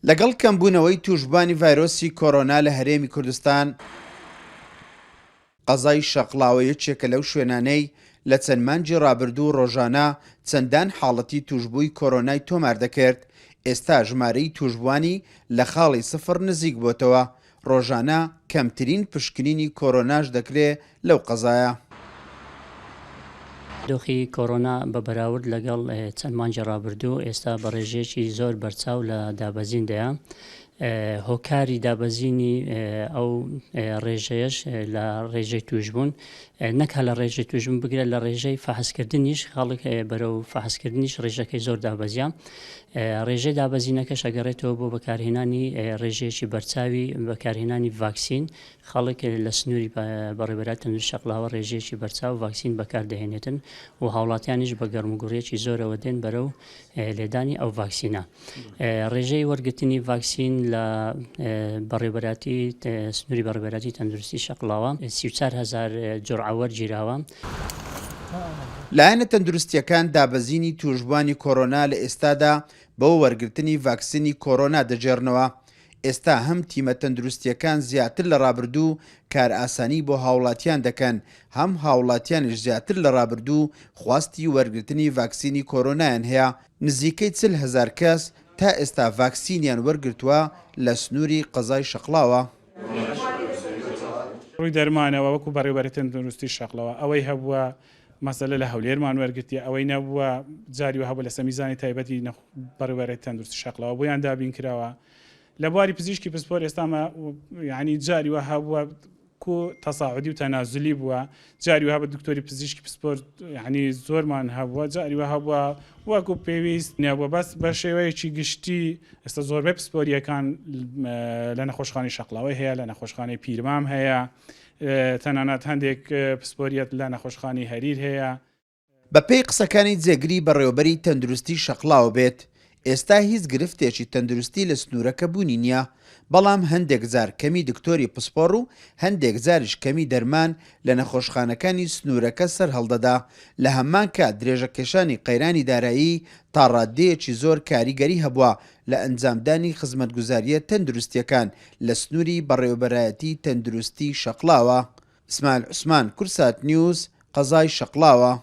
لەگەڵ کەمبوونەوەی توشببوانی ڤایرۆسی کۆرۆنا لە هەرێمی کوردستان، قەزای شەقڵاوە یەکێکە لەو شوێنانەی لە چەند مانگی ڕابردوو ڕۆژانە چەندان حاڵەتی توشببووی کۆرۆنای تۆمار دەکرد. ئێستا ژمارەی توشببوانی لە خاڵی سفر نزیک بۆتەوە. ڕۆژانە کەمترین پشکنینی کۆرۆناش دەکرێت لەو قەزایە. دۆخی کۆرۆنا بە بەراورد لەگەڵ چەند مانگی ڕابردوو ئێستا بە ڕێژەیەکی زۆر بەرچاو لە دابەزیندەیە. هۆکاری دابەزینی ئەو ڕێژەیەش لە ڕێژەی توشبوون نەکە لە ڕێژەی توشبوون بگرێت لە ڕێژەی فەحسکردنیش خەڵک بەرەو فەحسکردنیش ڕێژەکەی زۆر دابەزیە. ڕێژەی دابەزینەکە شەگەڕێتەوە بۆ بەکارهێنانی ڕێژەیەکی بەرچاوی بەکارهێنانی ڤاکسین. خەڵک لە سنووری بەڕێوەبەری تەندروستی شەقڵاوە ڕێژەیەکی بەرچاو ڤاکسین بەکاردەهێنێتن و هاوڵاتیانیش بە گەرموگوڕیەکی زۆرەوە دێن بەرەو لێدانی ئەو ڤاکسینە. ڕێژەی وەرگرتنی ڤاکسین لە بەڕێوەبەری سنووری بەڕێوەبەری تەندروستی شەقڵاوە 34,000 جورعە وەرگیراوە. لایەنە تەندروستیەکان دابەزینی توشببوانی کۆرۆنا لە ئێستادا بۆ وەرگرتنی ڤاکسینی کۆرۆنا دەجێڕنەوە. ئێستا هەم تیمە تەندروستیەکان زیاتر لە ڕابردوو کار ئاسانی بۆ هاوڵاتیان دەکەن، هەم هاوڵاتیانش زیاتر لە ڕابردوو خواستی وەرگرتنی ڤاکسینی کۆرۆنایان هەیە. نزیکەی 40,000 کەس تا ئێستا ڤاکسینیان وەرگرتووە لە سنووری قەزای شەقڵاوە. ڕووی دەرمانەوە وەکو بەڕێوەبەری تەندروستی شەقڵەوە ئەوەی هەبووە مەسەلە لە هەولێرمان وەرگرتیە، ئەوەی نەبووە جاری وە هەبوو لە سەمیزانی تایبەتی بەڕێوەبەری تەندروستی شەقڵەوە بۆیان دابین کراوە. لە بواری پزیشکی پسپۆر ئێستامە یعنی جاری وە هەبووە کو تەساعودی و تەنازلی بووە، جاری وە بە دکتۆری پزیشکی پسپۆر یعنی زۆرمان هەبووە، جاری وە هەبووە وەکو پێویست نەبووە، بەس بە شێوەیەکی گشتی ئێستا زۆربەی پسپۆریەکان لە نەخۆشخانەی شەقڵاوی هەیە، لە نەخۆشخانەی پیرمام هەیە، تەنانەت هەندێک پسپۆریەت لە نەخۆشخانەی هەریر هەیە. بە پێی قسەکانی جێگری بەڕێوەبەری تەندروستی شەقڵاوە بێت، ئێستا هیچ گرفتێکی تەندروستی لە سنوورەکە بوونی نییە، بەڵام هەندێک جار کەمی دکتۆری پسپۆڕ و هەندێک زاریش کەمی دەرمان لە نەخۆشخانەکانی سنوورەکە سەر هەڵدەدا. لە هەمان کات درێژەکێشانی قەیرانی دارایی تا ڕادەیەکی زۆر کاریگەری هەبووە لە ئەنجامدانی خزمەتگوزاریە تەندروستیەکان لە سنووری بەڕێوەبەرایەتی تەندروستی شەقڵاوە. ئیسماعیل عوسمان، کورسات نیوز، قەزای شەقڵاوە.